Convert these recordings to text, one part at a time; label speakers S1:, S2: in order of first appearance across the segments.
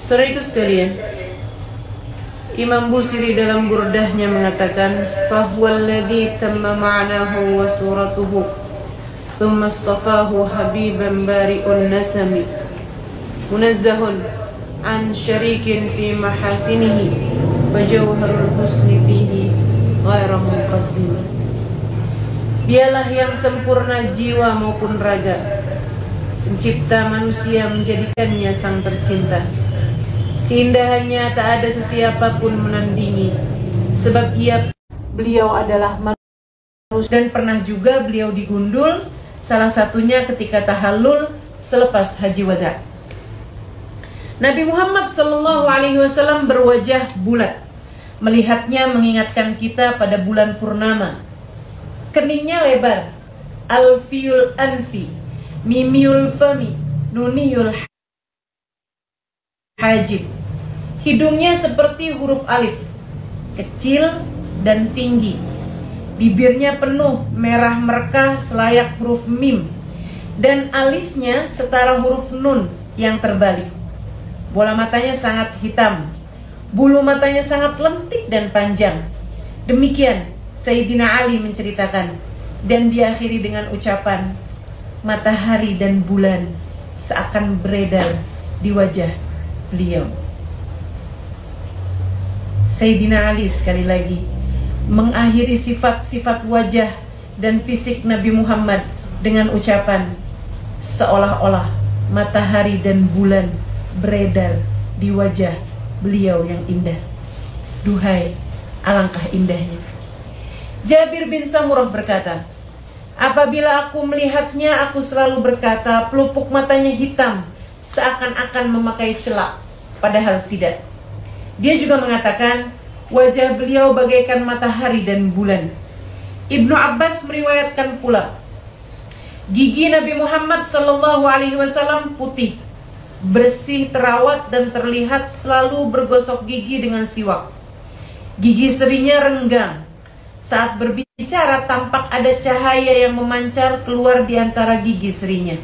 S1: Saudaraku sekalian, Imam Busiri dalam burdahnya mengatakan, "Fahuwallazi tamma ma'nahu wa suratuhu, thumma istafahu habiban bari'un nasami, munazzahun an syarikin fi mahasinihi, wa jawharul husni fihi ghairu munqasim." Dialah yang sempurna jiwa maupun raga, pencipta manusia menjadikannya sang tercinta. Keindahannya tak ada sesiapa pun menandingi, sebab beliau adalah manusia, dan pernah juga beliau digundul, salah satunya ketika tahallul selepas haji wada. Nabi Muhammad SAW berwajah bulat. Melihatnya mengingatkan kita pada bulan purnama. Keningnya lebar, alfiul anfi, mimiul fami, nuniyul hajib. Hidungnya seperti huruf alif, kecil dan tinggi. Bibirnya penuh merah merkah selayak huruf mim, dan alisnya setara huruf nun yang terbalik. Bola matanya sangat hitam, bulu matanya sangat lentik dan panjang. Demikian Sayyidina Ali menceritakan, dan diakhiri dengan ucapan, matahari dan bulan seakan beredar di wajah beliau. Sayyidina Ali sekali lagi mengakhiri sifat-sifat wajah dan fisik Nabi Muhammad dengan ucapan, seolah-olah matahari dan bulan beredar di wajah beliau yang indah. Duhai, alangkah indahnya. Jabir bin Samurah berkata, apabila aku melihatnya, aku selalu berkata, pelupuk matanya hitam, seakan-akan memakai celak, padahal tidak. Dia juga mengatakan, wajah beliau bagaikan matahari dan bulan. Ibnu Abbas meriwayatkan pula, gigi Nabi Muhammad SAW putih, bersih, terawat, dan terlihat selalu bergosok gigi dengan siwak. Gigi serinya renggang. Saat berbicara tampak ada cahaya yang memancar keluar di antara gigi serinya.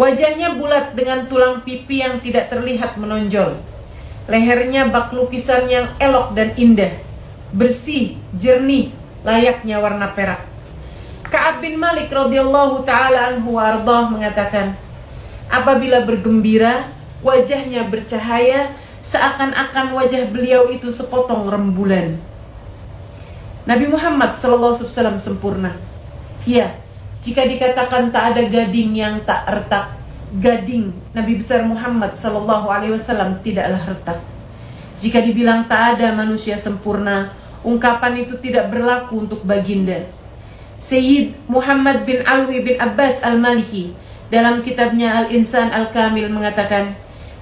S1: Wajahnya bulat dengan tulang pipi yang tidak terlihat menonjol. Lehernya bak lukisan yang elok dan indah, bersih, jernih, layaknya warna perak. Ka'ab bin Malik radhiyallahu ta'ala anhu wa ardhah mengatakan, apabila bergembira, wajahnya bercahaya, seakan-akan wajah beliau itu sepotong rembulan. Nabi Muhammad SAW sempurna. Ya, jika dikatakan tak ada gading yang tak retak, gading Nabi besar Muhammad SAW tidaklah retak. Jika dibilang tak ada manusia sempurna, ungkapan itu tidak berlaku untuk baginda. Sayyid Muhammad bin Alwi bin Abbas al-Maliki dalam kitabnya Al-Insan Al-Kamil mengatakan,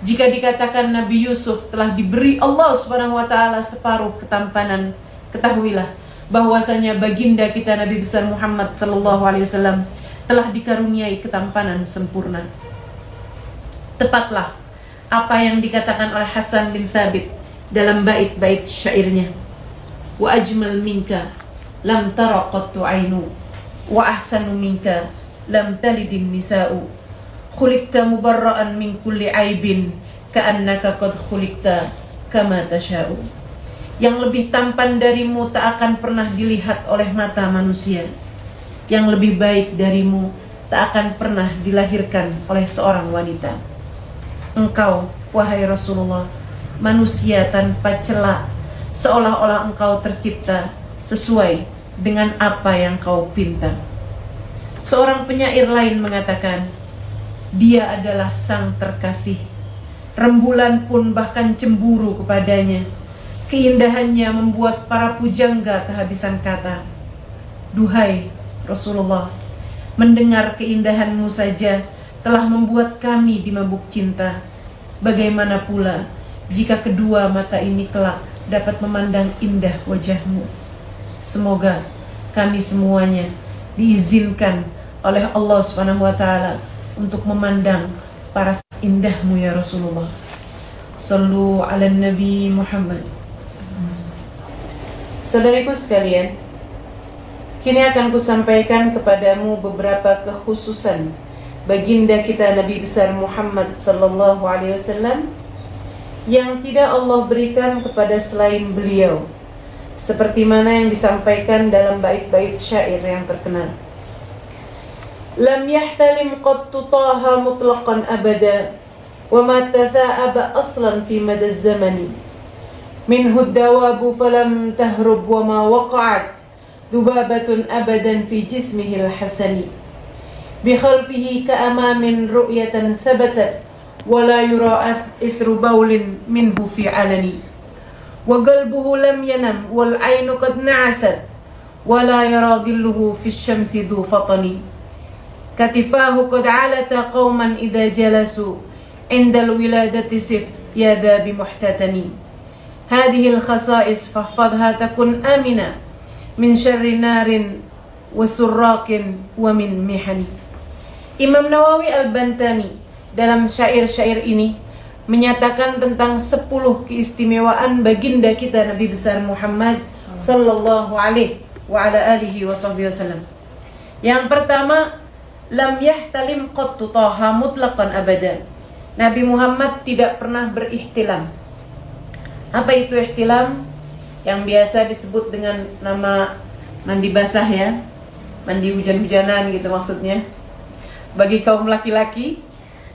S1: jika dikatakan Nabi Yusuf telah diberi Allah SWT separuh ketampanan, ketahuilah bahwasanya baginda kita Nabi besar Muhammad SAW telah dikaruniai ketampanan sempurna. Tepatlah apa yang dikatakan oleh Hasan bin Thabit dalam bait-bait syairnya, wa ajmal minka lam tara qattu ainu, wa ahsanu minka lam talidin nisa'u, khuliqta mubarra'an min kulli aibin ka'annaka qad khuliqta kama tasha'u. Yang lebih tampan darimu tak akan pernah dilihat oleh mata manusia. Yang lebih baik darimu tak akan pernah dilahirkan oleh seorang wanita. Engkau, wahai Rasulullah, manusia tanpa celah, seolah-olah engkau tercipta sesuai dengan apa yang kau pinta. Seorang penyair lain mengatakan, dia adalah sang terkasih. Rembulan pun bahkan cemburu kepadanya. Keindahannya membuat para pujangga kehabisan kata. Duhai Rasulullah, mendengar keindahanmu saja telah membuat kami dimabuk cinta. Bagaimana pula jika kedua mata ini kelak dapat memandang indah wajahmu. Semoga kami semuanya diizinkan oleh Allah SWT untuk memandang paras indahmu ya Rasulullah. Sallu ala Nabi Muhammad. Saudariku sekalian, kini akan kusampaikan kepadamu beberapa kekhususan baginda kita Nabi besar Muhammad sallallahu alaihi wasallam yang tidak Allah berikan kepada selain beliau, seperti mana yang disampaikan dalam bait-bait syair yang terkenal. Lam yahtalim qattu taha mutlaqan abada, wa ma tatha'aba aslan fi mada zamani. Minhu ad-dawabu falam tahrub wa ma waqa'at dhubabatun abadan fi jismihi al-hasani. Bi khalfihi ka'amamin ru'yatan thabatat, wa la yura ithru bawlin minhu fi alani. Wa qalbuhu lam yanam wal aynu qad na'asat, wa la yara dhilluhu fi syamsi dhu fatani. Katifahu qad alata qauman idha jalasu indal wiladati sif yadha bimuhtatani. Hadhil khasais fahfadha takun amina min syarri narin wa surraqin wa min mihani. Imam Nawawi Al-Bantani dalam syair-syair ini menyatakan tentang 10 keistimewaan baginda kita Nabi besar Muhammad sallallahu alaihi wa ala alihi wasallam. Yang pertama, lam yahtalim qattu taha mutlaqan abada. Nabi Muhammad tidak pernah berihtilam. Apa itu ihtilam? Yang biasa disebut dengan nama mandi basah ya, mandi hujan-hujanan gitu maksudnya, bagi kaum laki-laki.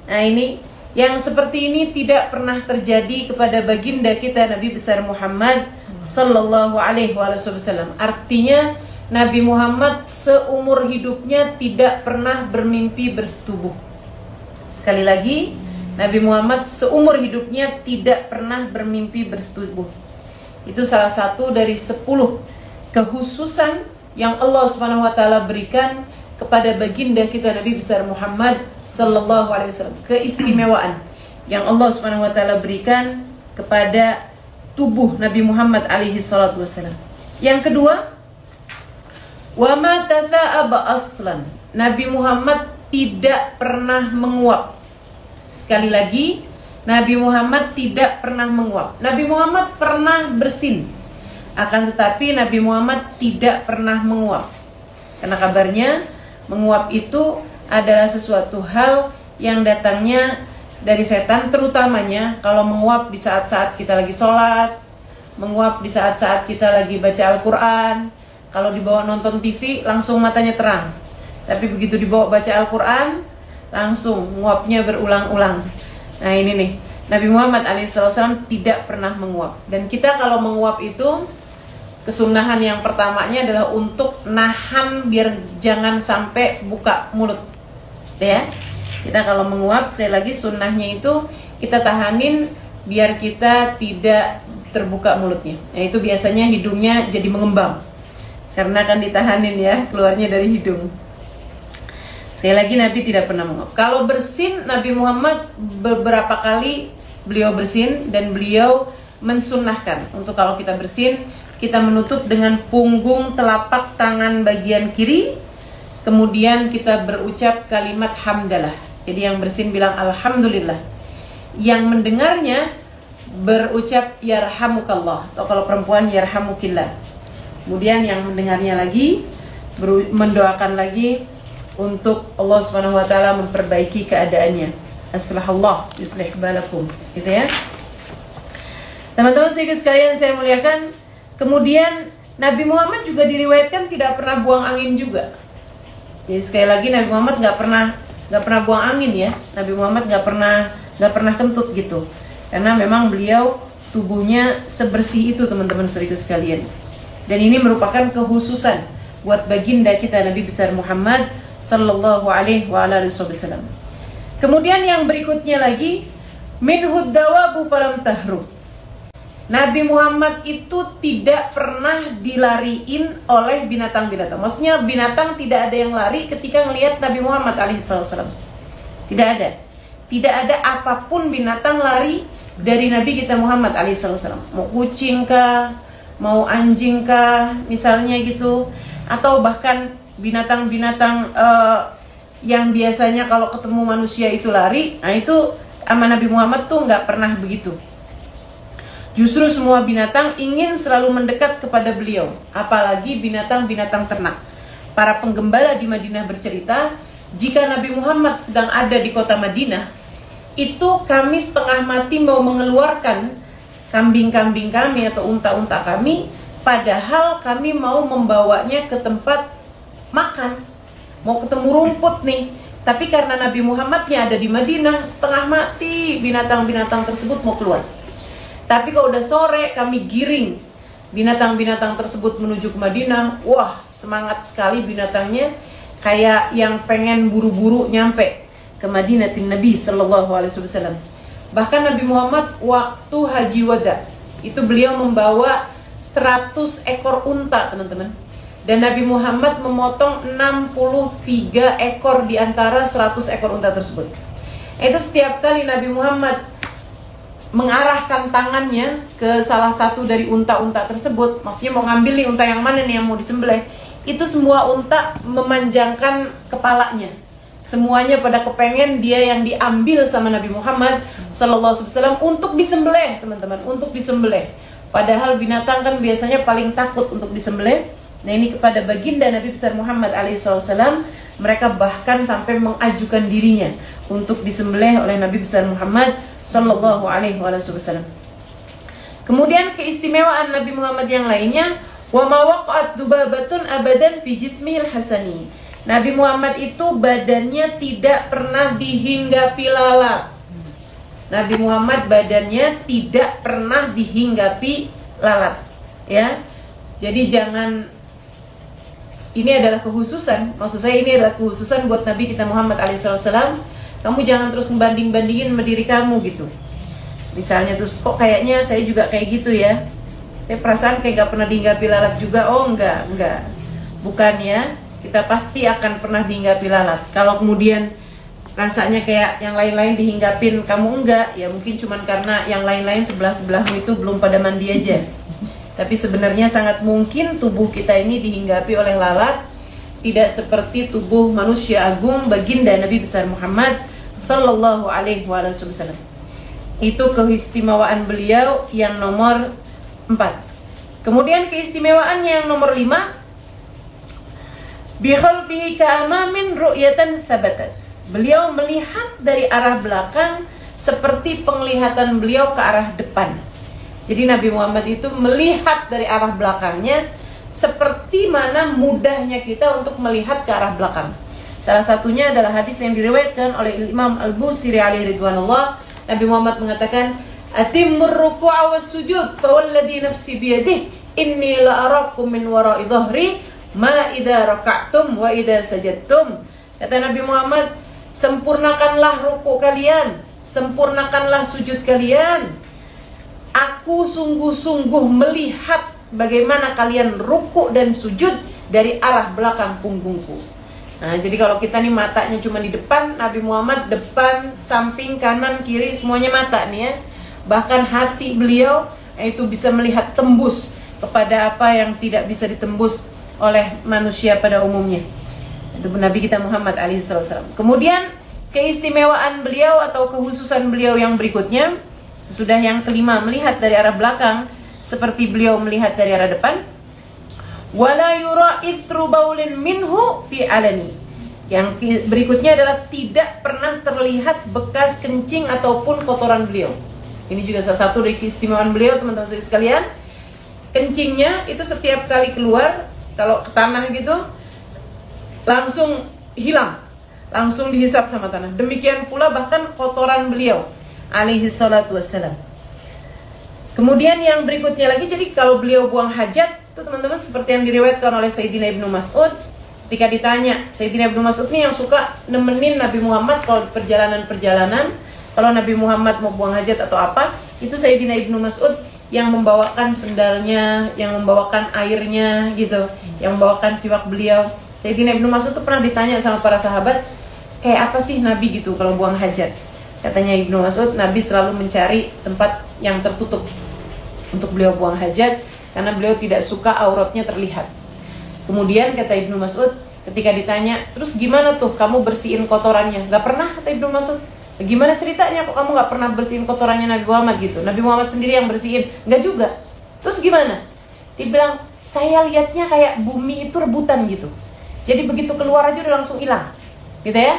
S1: Nah ini, yang seperti ini tidak pernah terjadi kepada baginda kita Nabi besar Muhammad sallallahu alaihi wasallam. Artinya Nabi Muhammad seumur hidupnya tidak pernah bermimpi bersetubuh. Sekali lagi, Nabi Muhammad seumur hidupnya tidak pernah bermimpi bersetubuh. Itu salah satu dari 10 kekhususan yang Allah Subhanahu wa taala berikan kepada baginda kita Nabi besar Muhammad sallallahu alaihi wasallam. Keistimewaan yang Allah Subhanahu wa taala berikan kepada tubuh Nabi Muhammad alaihi salatu wasallam. Yang kedua, wa ma tatha'aba aslan. Nabi Muhammad tidak pernah menguap. Sekali lagi, Nabi Muhammad tidak pernah menguap. Nabi Muhammad pernah bersin, akan tetapi Nabi Muhammad tidak pernah menguap. Karena kabarnya menguap itu adalah sesuatu hal yang datangnya dari setan, terutamanya kalau menguap di saat-saat kita lagi sholat, menguap di saat-saat kita lagi baca Al-Quran. Kalau dibawa nonton TV langsung matanya terang, tapi begitu dibawa baca Al-Quran langsung nguapnya berulang-ulang. Nah ini nih, Nabi Muhammad alaihissalam tidak pernah menguap. Dan kita kalau menguap itu, kesunahan yang pertamanya adalah untuk nahan biar jangan sampai buka mulut, ya. Kita kalau menguap, sekali lagi sunnahnya itu kita tahanin biar kita tidak terbuka mulutnya. Nah itu biasanya hidungnya jadi mengembang, karena kan ditahanin ya, keluarnya dari hidung. Sekali lagi, Nabi tidak pernah menguap. Kalau bersin, Nabi Muhammad beberapa kali beliau bersin, dan beliau mensunnahkan untuk kalau kita bersin, kita menutup dengan punggung telapak tangan bagian kiri, kemudian kita berucap kalimat hamdalah. Jadi yang bersin bilang alhamdulillah, yang mendengarnya berucap yarhamukallah, atau kalau perempuan yarhamukillah. Kemudian yang mendengarnya lagi mendoakan lagi untuk Allah Subhanahu wa taala memperbaiki keadaannya. Aslahallah yuslih balakum, gitu ya. Teman-teman sekalian saya muliakan, kemudian Nabi Muhammad juga diriwayatkan tidak pernah buang angin juga. Jadi sekali lagi, Nabi Muhammad nggak pernah buang angin ya. Nabi Muhammad nggak pernah kentut gitu. Karena memang beliau tubuhnya sebersih itu, teman-teman sekalian. Dan ini merupakan kekhususan buat baginda kita Nabi besar Muhammad sallallahu alaihi wa ala alihi wasallam. Kemudian yang berikutnya lagi, minhud dawabu falam tahrub. Nabi Muhammad itu tidak pernah dilariin oleh binatang-binatang. Maksudnya binatang tidak ada yang lari ketika melihat Nabi Muhammad alaihissalam. Tidak ada. Tidak ada apapun binatang lari dari Nabi kita Muhammad alaihissalam. Mau kucing kah, mau anjing kah, misalnya gitu, atau bahkan binatang-binatang yang biasanya kalau ketemu manusia itu lari. Nah itu sama Nabi Muhammad tuh nggak pernah begitu. Justru semua binatang ingin selalu mendekat kepada beliau, apalagi binatang-binatang ternak. Para penggembala di Madinah bercerita, jika Nabi Muhammad sedang ada di kota Madinah, itu kami setengah mati mau mengeluarkan kambing-kambing kami atau unta-unta kami, padahal kami mau membawanya ke tempat makan, mau ketemu rumput nih. Tapi karena Nabi Muhammadnya ada di Madinah, setengah mati binatang-binatang tersebut mau keluar. Tapi kalau udah sore kami giring binatang-binatang tersebut menuju ke Madinah. Wah, semangat sekali binatangnya, kayak yang pengen buru-buru nyampe ke Madinatin Nabi Sallallahu Alaihi Wasallam. Bahkan Nabi Muhammad waktu Haji Wada itu beliau membawa 100 ekor unta, teman-teman. Dan Nabi Muhammad memotong 63 ekor di antara 100 ekor unta tersebut. Itu setiap kali Nabi Muhammad mengarahkan tangannya ke salah satu dari unta-unta tersebut, maksudnya mau ngambil nih unta yang mana nih yang mau disembelih, itu semua unta memanjangkan kepalanya. Semuanya pada kepengen dia yang diambil sama Nabi Muhammad Sallallahu Alaihi Wasallam untuk disembelih, teman-teman, untuk disembelih. Padahal binatang kan biasanya paling takut untuk disembelih. Nah, ini kepada baginda Nabi besar Muhammad alaihissalam, mereka bahkan sampai mengajukan dirinya untuk disembelih oleh Nabi besar Muhammad Sallallahu Alaihi Wasallam. Kemudian keistimewaan Nabi Muhammad yang lainnya, wa ma waqa'at dubabatun abadan fi jismihil hasani. Nabi Muhammad itu badannya tidak pernah dihinggapi lalat. Nabi Muhammad badannya tidak pernah dihinggapi lalat, ya. Jadi jangan, ini adalah kekhususan, maksud saya ini adalah kekhususan buat Nabi kita Muhammad alaihissalam. Kamu jangan terus membanding-bandingin sama diri kamu gitu. Misalnya terus, kok kayaknya saya juga kayak gitu ya, saya perasaan kayak gak pernah dihinggapi lalat juga. Oh enggak. Bukan ya, kita pasti akan pernah dihinggapi lalat. Kalau kemudian rasanya kayak yang lain-lain dihinggapin, kamu enggak, ya mungkin cuman karena yang lain-lain sebelah-sebelahmu itu belum pada mandi aja. Tapi sebenarnya sangat mungkin tubuh kita ini dihinggapi oleh lalat, tidak seperti tubuh manusia agung baginda Nabi besar Muhammad Sallallahu Alaihi Wasallam. Itu keistimewaan beliau yang nomor 4. Kemudian keistimewaan yang nomor 5, bikhalfihi ka'amamin ru'yatan thabatat. Beliau melihat dari arah belakang seperti penglihatan beliau ke arah depan. Jadi Nabi Muhammad itu melihat dari arah belakangnya seperti mana mudahnya kita untuk melihat ke arah belakang. Salah satunya adalah hadis yang diriwayatkan oleh Imam Al-Busiri alaihi ridwanullah. Nabi Muhammad mengatakan, "Atimmur ruku'a was sujud, fa walladhi nafsi biyadihi inni la arakum min wara'i dhahri ma idza raka'tum wa idza sajadtum." Kata Nabi Muhammad, sempurnakanlah ruku kalian, sempurnakanlah sujud kalian. Aku sungguh-sungguh melihat bagaimana kalian ruku dan sujud dari arah belakang punggungku. Nah, jadi kalau kita nih matanya cuma di depan, Nabi Muhammad depan, samping, kanan, kiri, semuanya mata nih ya. Bahkan hati beliau itu bisa melihat tembus kepada apa yang tidak bisa ditembus oleh manusia pada umumnya. Itu Nabi kita Muhammad alaihissalam. Kemudian keistimewaan beliau atau kekhususan beliau yang berikutnya, sesudah yang kelima, melihat dari arah belakang seperti beliau melihat dari arah depan. Wala yura ithru baulin minhu fi alani. Yang berikutnya adalah tidak pernah terlihat bekas kencing ataupun kotoran beliau. Ini juga salah satu dari keistimewaan beliau, teman-teman sekalian. Kencingnya itu setiap kali keluar, kalau ke tanah gitu, langsung hilang, langsung dihisap sama tanah. Demikian pula bahkan kotoran beliau alaihi salatu wassalam. Kemudian yang berikutnya lagi, jadi kalau beliau buang hajat itu teman-teman seperti yang diriwayatkan oleh Sayyidina Ibnu Mas'ud. Ketika ditanya, Sayyidina Ibnu Mas'ud ini yang suka nemenin Nabi Muhammad kalau di perjalanan-perjalanan. Kalau Nabi Muhammad mau buang hajat atau apa, itu Sayyidina Ibnu Mas'ud yang membawakan sendalnya, yang membawakan airnya gitu, yang membawakan siwak beliau. Sayyidina Ibnu Mas'ud itu pernah ditanya sama para sahabat, kayak apa sih Nabi gitu kalau buang hajat? Katanya Ibnu Mas'ud, Nabi selalu mencari tempat yang tertutup untuk beliau buang hajat, karena beliau tidak suka auratnya terlihat. Kemudian kata Ibnu Mas'ud, ketika ditanya, terus gimana tuh kamu bersihin kotorannya? Gak pernah, kata Ibnu Mas'ud. Gimana ceritanya kok kamu gak pernah bersihin kotorannya Nabi Muhammad gitu? Nabi Muhammad sendiri yang bersihin? Gak juga. Terus gimana? Dibilang, saya lihatnya kayak bumi itu rebutan gitu. Jadi begitu keluar aja udah langsung hilang, gitu ya.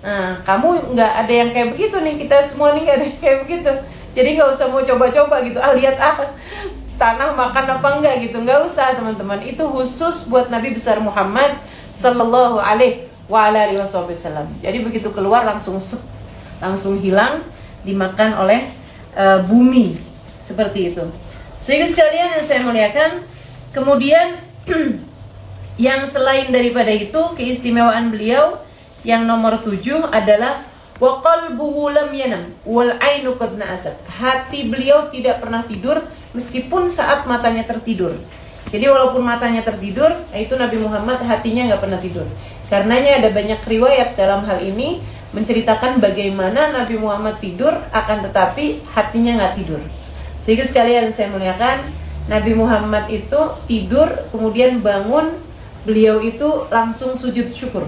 S1: Nah, kamu nggak ada yang kayak begitu nih, kita semua nih nggak ada yang kayak begitu. Jadi nggak usah mau coba-coba gitu, lihat tanah makan apa enggak gitu, nggak usah teman-teman. Itu khusus buat Nabi besar Muhammad Sallallahu Alaihi Wasallam. Jadi begitu keluar langsung hilang, dimakan oleh bumi, seperti itu. Sehingga sekalian yang saya muliakan, kemudian yang selain daripada itu, keistimewaan beliau yang nomor 7 adalah wa qalbuhu lam yanam wal ainu qad na'asat. Hati beliau tidak pernah tidur meskipun saat matanya tertidur. Jadi walaupun matanya tertidur, itu Nabi Muhammad hatinya nggak pernah tidur. Karenanya ada banyak riwayat dalam hal ini menceritakan bagaimana Nabi Muhammad tidur akan tetapi hatinya nggak tidur. Sehingga sekalian saya muliakan, Nabi Muhammad itu tidur kemudian bangun, beliau itu langsung sujud syukur.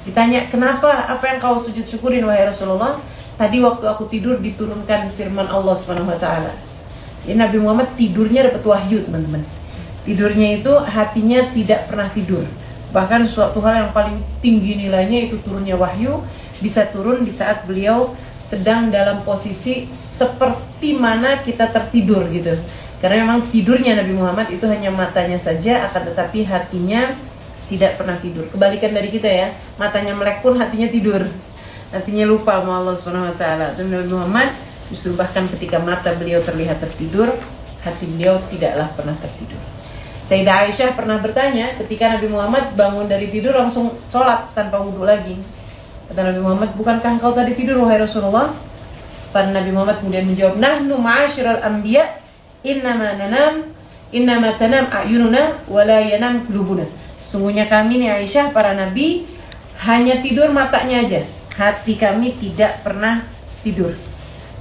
S1: Ditanya, kenapa? Apa yang kau sujud syukurin wahai Rasulullah? Tadi waktu aku tidur diturunkan firman Allah SWT. Jadi Nabi Muhammad tidurnya dapat wahyu, teman-teman. Tidurnya itu hatinya tidak pernah tidur. Bahkan suatu hal yang paling tinggi nilainya itu turunnya wahyu, bisa turun di saat beliau sedang dalam posisi seperti mana kita tertidur gitu. Karena memang tidurnya Nabi Muhammad itu hanya matanya saja, akan tetapi hatinya tidak pernah tidur. Kebalikan dari kita ya, matanya melek pun hatinya tidur, hatinya lupa sama Allah SWT. Dan Nabi Muhammad justru bahkan ketika mata beliau terlihat tertidur, hati beliau tidaklah pernah tertidur. Sayyidah Aisyah pernah bertanya ketika Nabi Muhammad bangun dari tidur langsung sholat tanpa wudhu lagi. Kata Nabi Muhammad, bukankah engkau tadi tidur wahai Rasulullah? Pada Nabi Muhammad kemudian menjawab, nahnu ma'asyiral anbiya innama tanam a'yununa wa la yanam qulubuna. Sungguhnya kami nih Aisyah, para nabi, hanya tidur matanya aja, hati kami tidak pernah tidur.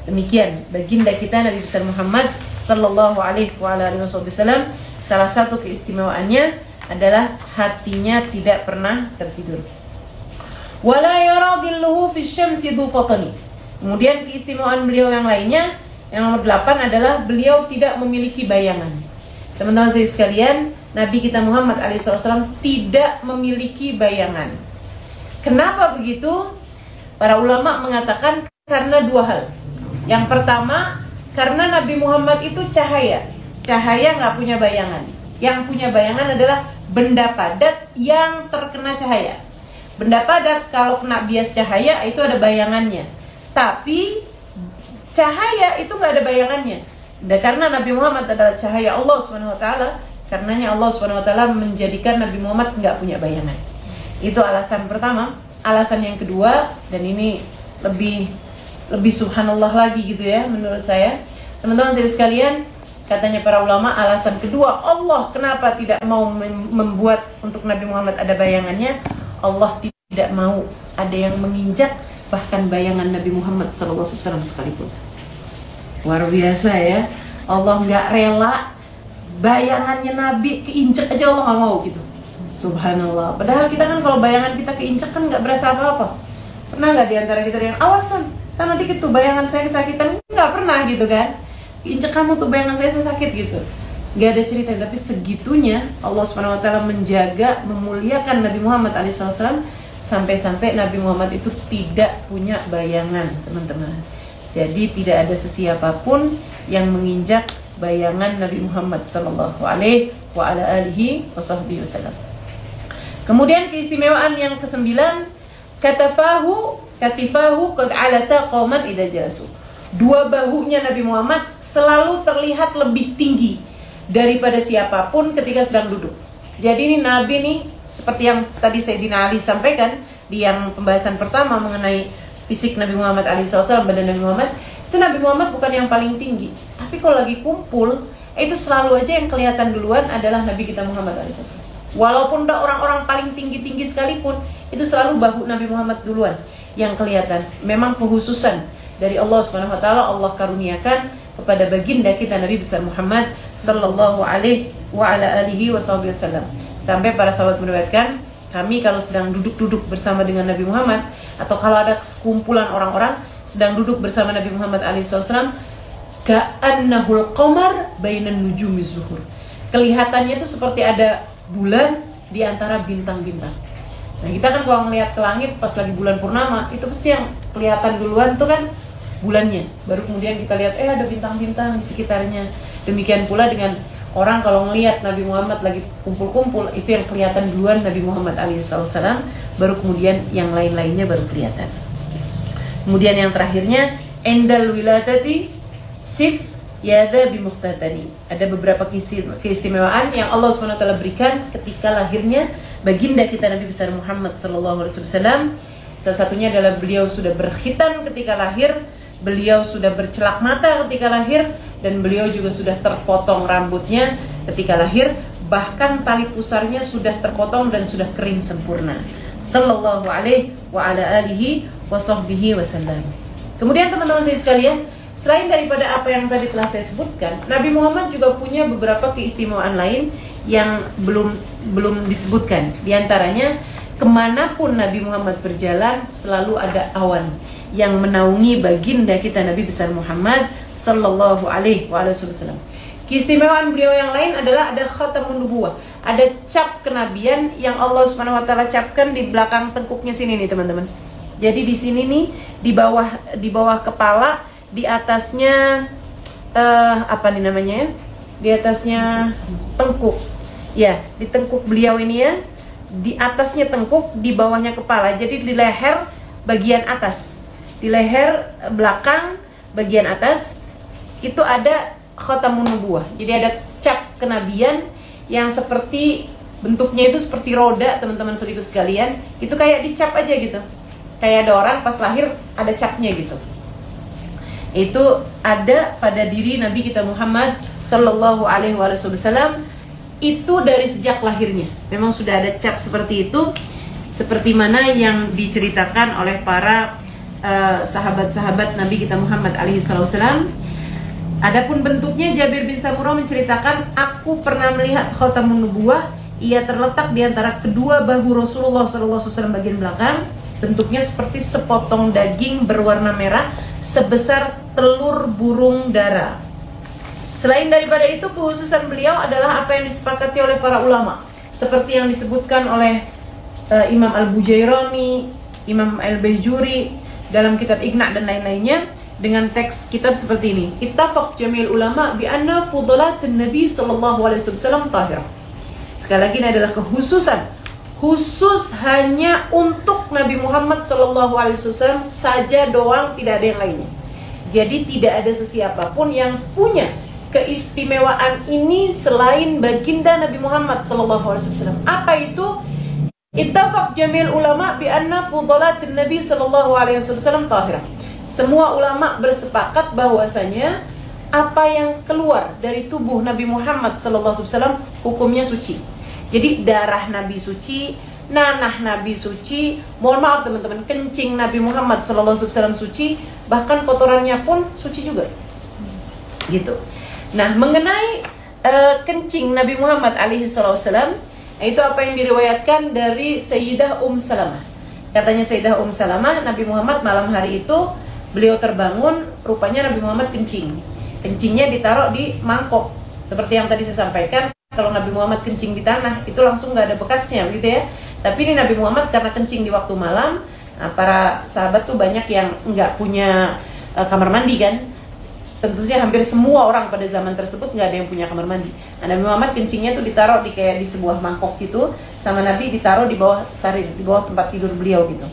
S1: Demikian baginda kita Nabi besar Muhammad Sallallahu Alaihi Wasallam, salah satu keistimewaannya adalah hatinya tidak pernah tertidur. Wala yaradilluhu fi syamsi dufatani. Kemudian keistimewaan beliau yang lainnya, yang nomor 8 adalah beliau tidak memiliki bayangan. Teman-teman saya sekalian, Nabi kita Muhammad SAW tidak memiliki bayangan. Kenapa begitu? Para ulama mengatakan karena dua hal. Yang pertama, karena Nabi Muhammad itu cahaya. Cahaya nggak punya bayangan. Yang punya bayangan adalah benda padat yang terkena cahaya. Benda padat kalau kena bias cahaya itu ada bayangannya. Tapi cahaya itu nggak ada bayangannya. Dan karena Nabi Muhammad adalah cahaya Allah SWT, karenanya Allah SWT menjadikan Nabi Muhammad nggak punya bayangan. Itu alasan pertama. Alasan yang kedua, dan ini lebih subhanallah lagi gitu ya menurut saya, teman-teman saya sekalian, katanya para ulama, alasan kedua Allah kenapa tidak mau membuat untuk Nabi Muhammad ada bayangannya, Allah tidak mau ada yang menginjak bahkan bayangan Nabi Muhammad SAW sekalipun. Luar biasa ya, Allah nggak rela bayangannya Nabi keinjak aja, Allah nggak mau gitu. Subhanallah. Padahal kita kan kalau bayangan kita keinjak kan nggak berasa apa-apa. Pernah nggak diantara kita yang awasan sana dikit tuh bayangan saya kesakitan? Nggak pernah gitu kan. Injek kamu tuh bayangan saya sakit gitu. Nggak ada cerita. Tapi segitunya Allah SWT menjaga, memuliakan Nabi Muhammad SAW, sampai-sampai Nabi Muhammad itu tidak punya bayangan, teman-teman. Jadi tidak ada sesiapapun yang menginjak bayangan Nabi Muhammad Sallallahu Alaihi Wasallam. Kemudian keistimewaan yang ke-9, katifahu qad alata qauman idza jalasu. Dua bahunya Nabi Muhammad selalu terlihat lebih tinggi daripada siapapun ketika sedang duduk. Jadi ini Nabi nih, seperti yang tadi Sayyidina Ali sampaikan di yang pembahasan pertama mengenai fisik Nabi Muhammad SAW, badan Nabi Muhammad, itu Nabi Muhammad bukan yang paling tinggi. Tapi kalau lagi kumpul, itu selalu aja yang kelihatan duluan adalah Nabi kita Muhammad SAW. Walaupun udah orang-orang paling tinggi-tinggi sekalipun, itu selalu bahu Nabi Muhammad duluan yang kelihatan. Memang kekhususan dari Allah SWT, Allah karuniakan kepada baginda kita Nabi besar Muhammad Sallallahu Alaihi Wasallam. Sampai para sahabat meriwayatkan, kami kalau sedang duduk-duduk bersama dengan Nabi Muhammad, atau kalau ada sekumpulan orang-orang sedang duduk bersama Nabi Muhammad SAW, ka'annahul qamar bainan nujumiz zuhur. Kelihatannya itu seperti ada bulan di antara bintang-bintang. Nah kita kan kalau ngelihat ke langit pas lagi bulan purnama, itu pasti yang kelihatan duluan tuh kan bulannya. Baru kemudian kita lihat ada bintang-bintang di sekitarnya. Demikian pula dengan orang kalau ngelihat Nabi Muhammad lagi kumpul-kumpul, itu yang kelihatan duluan Nabi Muhammad alaihissalam, baru kemudian yang lain-lainnya baru kelihatan. Kemudian yang terakhirnya, endal wiladati sif yada bimuhtatani. Ada beberapa keistimewaan yang Allah SWT berikan ketika lahirnya baginda kita Nabi besar Muhammad SAW. Salah satunya adalah beliau sudah berkhitan ketika lahir, beliau sudah bercelak mata ketika lahir, dan beliau juga sudah terpotong rambutnya ketika lahir. Bahkan tali pusarnya sudah terpotong dan sudah kering sempurna. Sallallahu alaihi wa ala alihi wa sahbihi wasallam. Kemudian teman-teman saya sekalian, selain daripada apa yang tadi telah saya sebutkan, Nabi Muhammad juga punya beberapa keistimewaan lain yang belum disebutkan. Di antaranya, kemanapun Nabi Muhammad berjalan selalu ada awan yang menaungi baginda kita Nabi besar Muhammad sallallahu alaihi wasallam. Keistimewaan beliau yang lain adalah ada khatamun nubuwah, ada cap kenabian yang Allah Subhanahu wa taala capkan di belakang tengkuknya sini nih teman-teman. Jadi di sini nih di bawah kepala, di atasnya apa nih namanya ya? Di atasnya tengkuk. Ya, di tengkuk beliau ini ya. Di atasnya tengkuk, di bawahnya kepala. Jadi di leher bagian atas. Di leher belakang bagian atas itu ada khatamun nubuwah. Jadi ada cap kenabian yang seperti bentuknya itu seperti roda, teman-teman saudara sekalian. Itu kayak dicap aja gitu. Kayak ada orang pas lahir ada capnya gitu. Itu ada pada diri Nabi kita Muhammad sallallahu alaihi wasallam, itu dari sejak lahirnya. Memang sudah ada cap seperti itu, seperti mana yang diceritakan oleh para sahabat-sahabat Nabi kita Muhammad alaihi wasallam. Adapun bentuknya, Jabir bin Samurah menceritakan, aku pernah melihat khatamun nubuwah, ia terletak di antara kedua bahu Rasulullah sallallahu alaihi wasallam bagian belakang. Bentuknya seperti sepotong daging berwarna merah sebesar telur burung dara. Selain daripada itu, kekhususan beliau adalah apa yang disepakati oleh para ulama, seperti yang disebutkan oleh Imam Al-Bujairani, Imam Al-Bajuri dalam kitab Iqna dan lain-lainnya, dengan teks kitab seperti ini. Ittafaq jamil ulama bi anna fudalatun Nabi sallallahu alaihi wasallam tahirah. Sekali lagi, ini adalah khusus hanya untuk Nabi Muhammad sallallahu alaihi wasallam saja doang, tidak ada yang lainnya. Jadi tidak ada sesiapapun yang punya keistimewaan ini selain baginda Nabi Muhammad sallallahu alaihi wasallam. Apa itu? Ittafaq jamil ulama bi anna fudalatun Nabi sallallahu alaihi wasallam tahirah. Semua ulama bersepakat bahwasanya apa yang keluar dari tubuh Nabi Muhammad sallallahu alaihi wasallam hukumnya suci. Jadi darah Nabi suci, nanah Nabi suci, mohon maaf teman-teman, kencing Nabi Muhammad SAW suci, bahkan kotorannya pun suci juga. Gitu. Nah, mengenai kencing Nabi Muhammad SAW, itu apa yang diriwayatkan dari Sayyidah Salamah. Katanya Sayyidah Salamah, Nabi Muhammad malam hari itu beliau terbangun, rupanya Nabi Muhammad kencing. Kencingnya ditaruh di mangkok. Seperti yang tadi saya sampaikan, kalau Nabi Muhammad kencing di tanah, itu langsung nggak ada bekasnya, begitu ya. Tapi ini Nabi Muhammad karena kencing di waktu malam, para sahabat tuh banyak yang nggak punya kamar mandi kan. Tentu saja hampir semua orang pada zaman tersebut nggak ada yang punya kamar mandi. Nah, Nabi Muhammad kencingnya tuh ditaruh di kayak di sebuah mangkok gitu, sama Nabi ditaruh di bawah sarir, di bawah tempat tidur beliau gitu.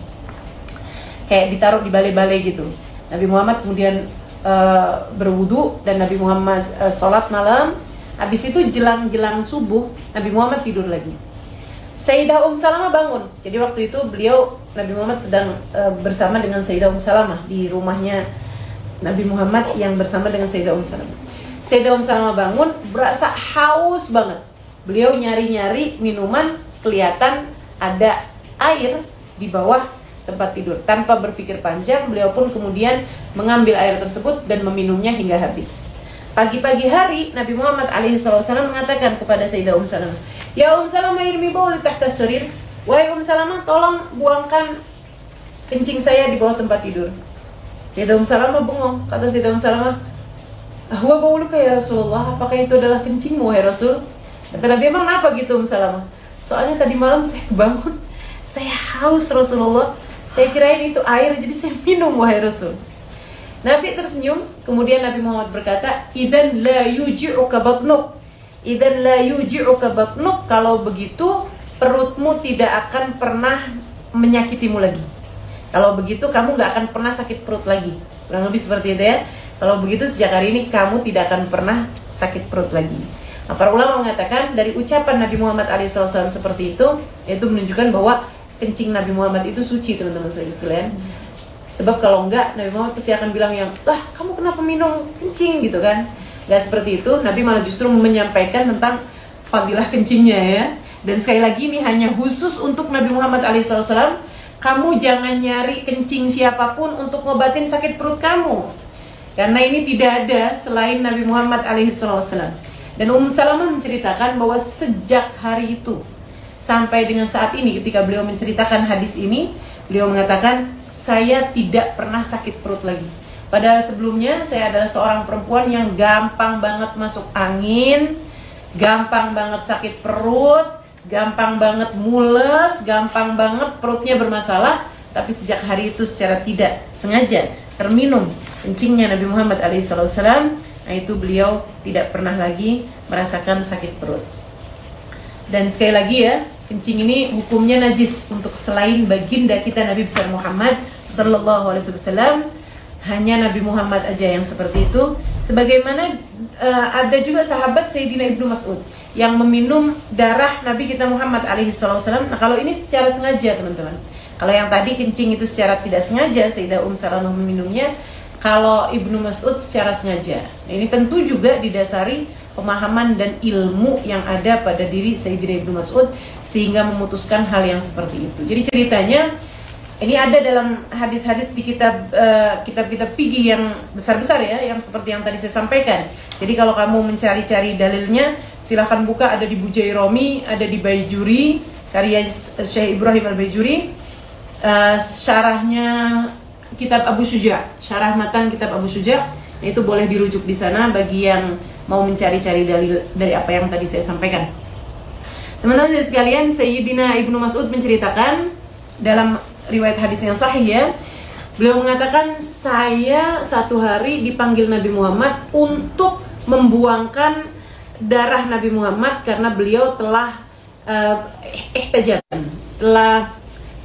S1: Kayak ditaruh di balai-balai gitu. Nabi Muhammad kemudian berwudu dan Nabi Muhammad sholat malam. Habis itu jelang-jelang subuh Nabi Muhammad tidur lagi. Sayyidah Salamah bangun. Jadi waktu itu beliau, Nabi Muhammad sedang bersama dengan Sayyidah Salamah di rumahnya Nabi Muhammad yang bersama dengan Sayyidah Salamah. Sayyidah Salamah bangun, berasa haus banget. Beliau nyari-nyari minuman, kelihatan ada air di bawah tempat tidur. Tanpa berpikir panjang, beliau pun kemudian mengambil air tersebut dan meminumnya hingga habis. Pagi-pagi hari, Nabi Muhammad SAW mengatakan kepada Sayyidah Salamah, "Ya Salamah, irmi bauli tahta sarir." Wahai Salamah, tolong buangkan kencing saya di bawah tempat tidur. Sayyidah Salamah bengong. Kata Sayyidah Salamah, "Ahwa bauluka ya Rasulullah, apakah itu adalah kencingmu, wahai Rasul?" Kata Nabi, "Emang kenapa gitu Salamah?" "Soalnya tadi malam saya bangun, Saya haus Rasulullah, saya kirain itu air, jadi saya minum wahai Rasul. Nabi tersenyum, kemudian Nabi Muhammad berkata, idzan la yuji'uka batnuk. Idzan la yuji'uka batnuk, kalau begitu perutmu tidak akan pernah menyakitimu lagi. Kalau begitu kamu gak akan pernah sakit perut lagi. Kurang lebih seperti itu ya. Kalau begitu sejak hari ini kamu tidak akan pernah sakit perut lagi. Nah, para ulama mengatakan dari ucapan Nabi Muhammad SAW seperti itu menunjukkan bahwa kencing Nabi Muhammad itu suci, teman-teman sekalian. Sebab kalau enggak, Nabi Muhammad pasti akan bilang yang, lah kamu kenapa minum kencing gitu kan. Gak seperti itu, Nabi malah justru menyampaikan tentang fadilah kencingnya ya. Dan sekali lagi ini hanya khusus untuk Nabi Muhammad SAW. Kamu jangan nyari kencing siapapun untuk ngobatin sakit perut kamu, karena ini tidak ada selain Nabi Muhammad SAW. Dan Salamah menceritakan bahwa sejak hari itu sampai dengan saat ini, ketika beliau menceritakan hadis ini, beliau mengatakan, saya tidak pernah sakit perut lagi. Padahal sebelumnya saya adalah seorang perempuan yang gampang banget masuk angin, gampang banget sakit perut, gampang banget mules, gampang banget perutnya bermasalah. Tapi sejak hari itu secara tidak sengaja terminum kencingnya Nabi Muhammad SAW, nah itu beliau tidak pernah lagi merasakan sakit perut. Dan sekali lagi ya, kencing ini hukumnya najis untuk selain baginda kita Nabi besar Muhammad SAW. Hanya Nabi Muhammad aja yang seperti itu. Sebagaimana ada juga sahabat Sayyidina Ibnu Mas'ud yang meminum darah Nabi kita Muhammad SAW. Nah kalau ini secara sengaja teman-teman. Kalau yang tadi kencing itu secara tidak sengaja, Sayyidah Salamah meminumnya. Kalau Ibnu Mas'ud secara sengaja. Nah, ini tentu juga didasari pemahaman dan ilmu yang ada pada diri Sayyidina Ibnu Mas'ud sehingga memutuskan hal yang seperti itu. Jadi ceritanya ini ada dalam hadis-hadis di kitab-kitab fikih yang besar-besar ya, yang seperti yang tadi saya sampaikan. Jadi kalau kamu mencari-cari dalilnya, silahkan buka, ada di Bujairami, ada di Baijuri, karya Syekh Ibrahim Al-Baijuri, syarahnya kitab Abu Syuja, syarah matan kitab Abu Syuja, itu boleh dirujuk di sana bagi yang mau mencari-cari dalil dari apa yang tadi saya sampaikan. Teman-teman sekalian, Sayyidina Ibnu Mas'ud menceritakan dalam riwayat hadis yang sahih ya, beliau mengatakan, saya satu hari dipanggil Nabi Muhammad untuk membuangkan darah Nabi Muhammad karena beliau telah telah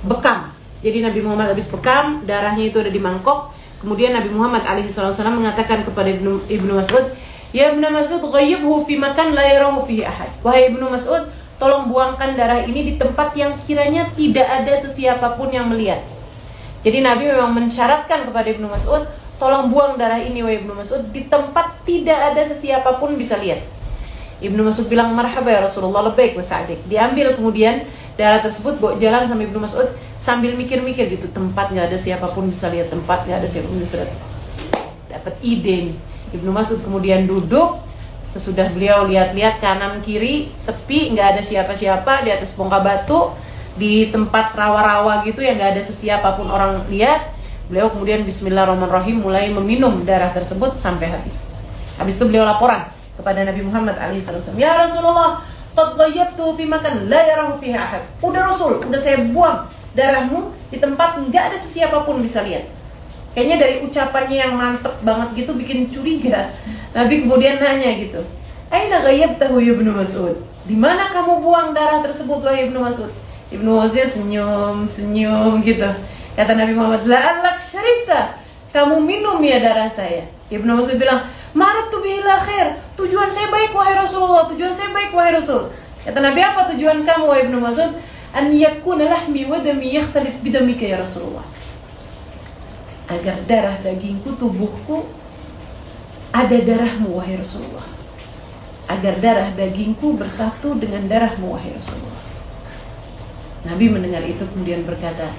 S1: bekam. Jadi Nabi Muhammad habis bekam, darahnya itu ada di mangkok. Kemudian Nabi Muhammad SAW mengatakan kepada Ibnu Mas'ud, ya Ibnu Mas'ud, ghayyibhu fi makan la yarahu fihi ahad. Wahai Ibnu Mas'ud, tolong buangkan darah ini di tempat yang kiranya tidak ada sesiapapun yang melihat. Jadi Nabi memang mensyaratkan kepada Ibnu Mas'ud, tolong buang darah ini wahai Ibnu Mas'ud di tempat tidak ada sesiapapun bisa lihat. Ibnu Mas'ud bilang, marhaba ya Rasulullah, labbaik wa sa'dik. Diambil kemudian darah tersebut, bawa jalan sama Ibnu Mas'ud sambil mikir-mikir gitu, tempat nggak ada siapapun bisa lihat, tempat nggak ada siapapun bisa lihat. Dapat ide nih. Ibnu Mas'ud kemudian duduk. Sesudah beliau lihat-lihat kanan kiri, sepi, nggak ada siapa-siapa, di atas bongkah batu, di tempat rawa-rawa gitu yang nggak ada sesiapapun orang lihat. Beliau kemudian Bismillahirrahmanirrahim mulai meminum darah tersebut sampai habis. Habis itu beliau laporan kepada Nabi Muhammad SAW, ya Rasulullah, qad ghayyabtu fi makan la yarahu fiha ahad. Udah Rasul, udah saya buang darahmu di tempat nggak ada sesiapapun bisa lihat. Kayaknya dari ucapannya yang mantep banget gitu bikin curiga. Nabi kemudian nanya gitu, aina ghayyabtahu ya Ibnu Mas'ud? Di mana kamu buang darah tersebut wahai Ibnu Mas'ud? Ibnu Mas'ud senyum gitu. Kata Nabi Muhammad, la'allak syaribta, kamu minum ya darah saya. Ibnu Mas'ud bilang, maratu bihi la khair, tujuan saya baik wahai Rasulullah, tujuan saya baik wahai Rasul. Kata Nabi, apa tujuan kamu wahai Ibnu Mas'ud? An yakuna lahmi wa dami yakhtalit bidamika ya Rasulullah. Agar darah dagingku, tubuhku ada darahmu wahai Rasulullah. Agar darah dagingku bersatu dengan darahmu wahai Rasulullah. Nabi mendengar itu kemudian berkata,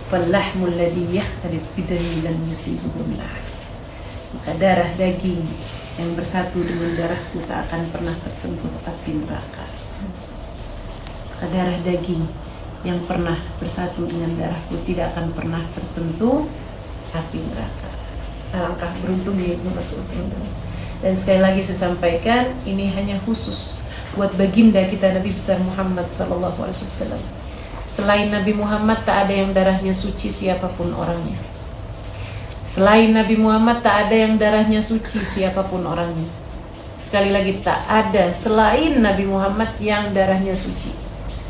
S1: fallahmul ladhi yakhtalit bidami lan yusibuhu min ahad. Maka darah daging yang bersatu dengan darahku tak akan pernah tersentuh api neraka. Maka darah daging yang pernah bersatu dengan darahku tidak akan pernah tersentuh api neraka. Alangkah beruntungnya Ibnu Mas'ud. Dan sekali lagi saya sampaikan, ini hanya khusus buat baginda kita Nabi besar Muhammad SAW. Selain Nabi Muhammad tak ada yang darahnya suci siapapun orangnya. Selain Nabi Muhammad tak ada yang darahnya suci siapapun orangnya. Sekali lagi, tak ada selain Nabi Muhammad yang darahnya suci.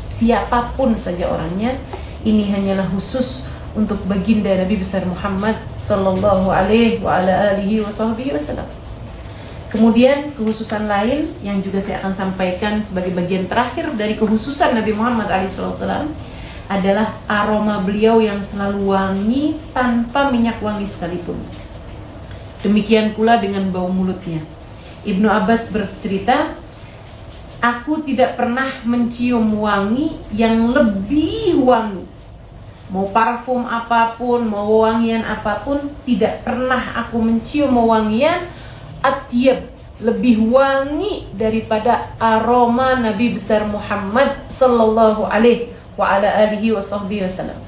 S1: Siapapun saja orangnya. Ini hanyalah khusus untuk baginda Nabi besar Muhammad sallallahu alaihi wa ala alihi wasallam. Kemudian kekhususan lain yang juga saya akan sampaikan sebagai bagian terakhir dari kekhususan Nabi Muhammad SAW adalah aroma beliau yang selalu wangi tanpa minyak wangi sekalipun. Demikian pula dengan bau mulutnya. Ibnu Abbas bercerita, aku tidak pernah mencium wangi yang lebih wangi. Mau parfum apapun, mau wangian apapun, tidak pernah aku mencium wangian atyab, lebih wangi daripada aroma Nabi besar Muhammad sallallahu alaihi wa ala alihi wasallam.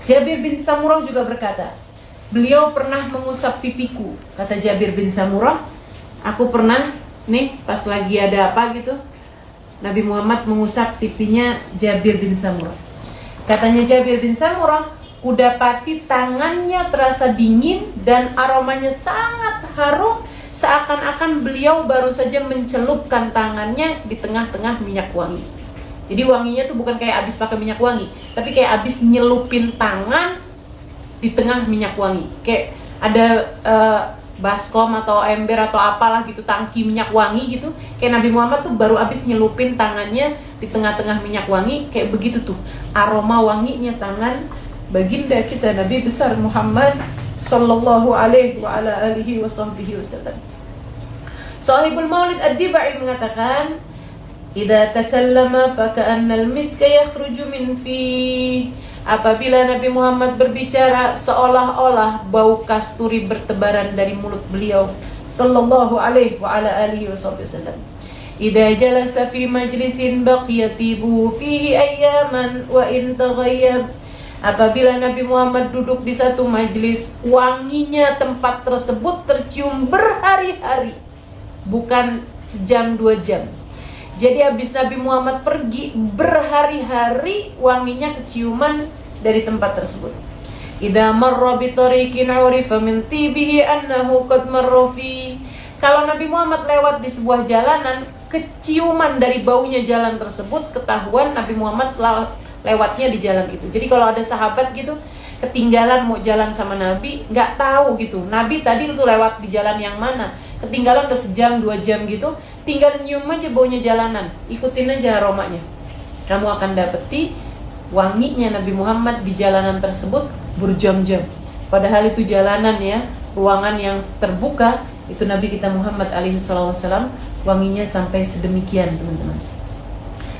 S1: Jabir bin Samurah juga berkata, beliau pernah mengusap pipiku. Kata Jabir bin Samurah, aku pernah nih pas lagi ada apa gitu, Nabi Muhammad mengusap pipinya Jabir bin Samurah. Katanya Jabir bin Samurah, kudapati tangannya terasa dingin dan aromanya sangat harum, seakan-akan beliau baru saja mencelupkan tangannya di tengah-tengah minyak wangi. Jadi wanginya tuh bukan kayak abis pakai minyak wangi, tapi kayak abis nyelupin tangan di tengah minyak wangi. Kayak ada baskom atau ember atau apalah gitu, tangki minyak wangi gitu. Kayak Nabi Muhammad tuh baru abis nyelupin tangannya di tengah-tengah minyak wangi. Kayak begitu tuh aroma wanginya tangan baginda kita Nabi besar Muhammad sallallahu alaihi wa ala alihi wasallam. Sahibul Maulid Ad-Dibai mengatakan, idza takallama fa ka'anna al-miska yakhruju min fi. Apabila Nabi Muhammad berbicara, seolah-olah bau kasturi bertebaran dari mulut beliau sallallahu alaihi wa ala alihi wasallam. Idza jalasa fi majlisin baqiyatibu fihi ayyaman wa in taghayyab. Apabila Nabi Muhammad duduk di satu majlis, wanginya tempat tersebut tercium berhari-hari, bukan sejam 2 jam. Jadi habis Nabi Muhammad pergi, berhari-hari wanginya keciuman dari tempat tersebut. Idza marra bi tariqin 'urifa min tibihi annahu qad marra fi. Kalau Nabi Muhammad lewat di sebuah jalanan, keciuman dari baunya jalan tersebut ketahuan Nabi Muhammad lewatnya di jalan itu. Jadi kalau ada sahabat gitu ketinggalan mau jalan sama Nabi, nggak tahu gitu Nabi tadi tuh lewat di jalan yang mana, ketinggalan udah sejam 2 jam gitu, tinggal nyium aja baunya jalanan, ikutin aja aromanya, kamu akan dapeti wanginya Nabi Muhammad di jalanan tersebut berjam-jam. Padahal itu jalanan ya, ruangan yang terbuka, itu Nabi kita Muhammad alaihi wasallam wanginya sampai sedemikian, teman-teman.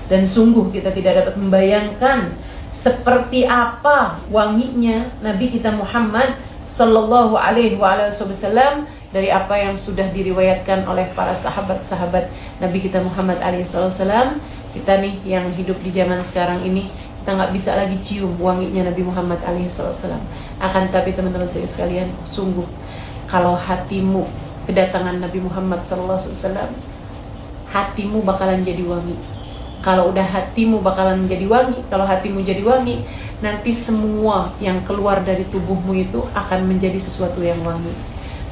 S1: Dan sungguh kita tidak dapat membayangkan seperti apa wanginya Nabi kita Muhammad sallallahu alaihi wasallam dari apa yang sudah diriwayatkan oleh para sahabat-sahabat Nabi kita Muhammad alaihi wasallam. Kita nih yang hidup di zaman sekarang ini, kita nggak bisa lagi cium wanginya Nabi Muhammad alaihi wasallam. Akan tapi teman-teman sekalian, sungguh kalau hatimu kedatangan Nabi Muhammad sallallahu alaihi wasallam, hatimu bakalan jadi wangi. Kalau udah hatimu bakalan menjadi wangi, kalau hatimu jadi wangi, nanti semua yang keluar dari tubuhmu itu akan menjadi sesuatu yang wangi.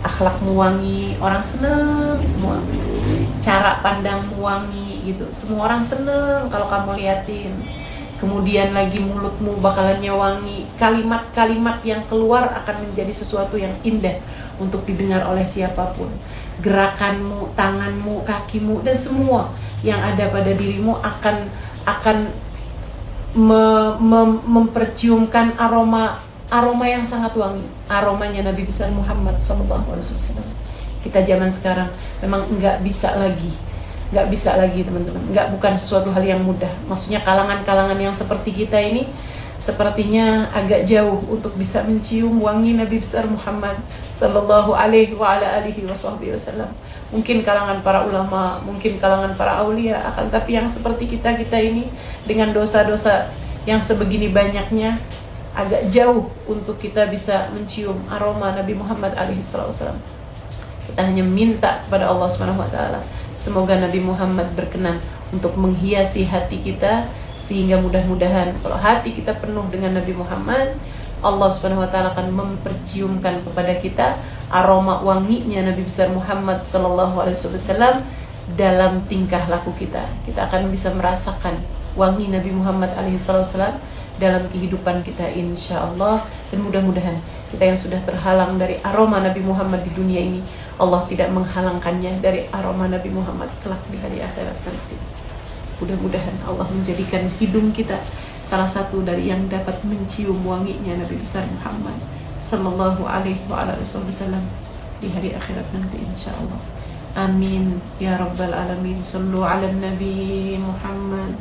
S1: Akhlakmu wangi, orang seneng semua. Cara pandangmu wangi gitu, semua orang seneng kalau kamu liatin. Kemudian lagi mulutmu bakalannya wangi. Kalimat-kalimat yang keluar akan menjadi sesuatu yang indah untuk didengar oleh siapapun. Gerakanmu, tanganmu, kakimu, dan semua yang ada pada dirimu akan memperciumkan aroma yang sangat wangi, aromanya Nabi besar Muhammad SAW. Kita zaman sekarang memang nggak bisa lagi teman-teman, bukan sesuatu hal yang mudah. Maksudnya kalangan-kalangan yang seperti kita ini sepertinya agak jauh untuk bisa mencium wangi Nabi besar Muhammad sallallahu alaihi wa ala alihi wasallam. Mungkin kalangan para ulama, mungkin kalangan para aulia, akan tapi yang seperti kita ini dengan dosa-dosa yang sebegini banyaknya agak jauh untuk kita bisa mencium aroma Nabi Muhammad alaihi wasallam. Kita hanya minta kepada Allah Subhanahu wa taala, semoga Nabi Muhammad berkenan untuk menghiasi hati kita Sehingga mudah-mudahan kalau hati kita penuh dengan Nabi Muhammad, Allah Subhanahu wa taala akan memperciumkan kepada kita aroma wanginya Nabi besar Muhammad sallallahu alaihi wasallam dalam tingkah laku kita. Kita akan bisa merasakan wangi Nabi Muhammad alaihi wasallam dalam kehidupan kita insyaallah. Dan mudah-mudahan kita yang sudah terhalang dari aroma Nabi Muhammad di dunia ini, Allah tidak menghalangkannya dari aroma Nabi Muhammad kelak di hari akhirat nanti. Mudah-mudahan Allah menjadikan hidung kita salah satu dari yang dapat mencium wanginya Nabi besar Muhammad sallallahu alaihi wasallam di hari akhirat nanti insyaallah. Amin ya rabbal alamin. Sallu ala nabi Muhammad.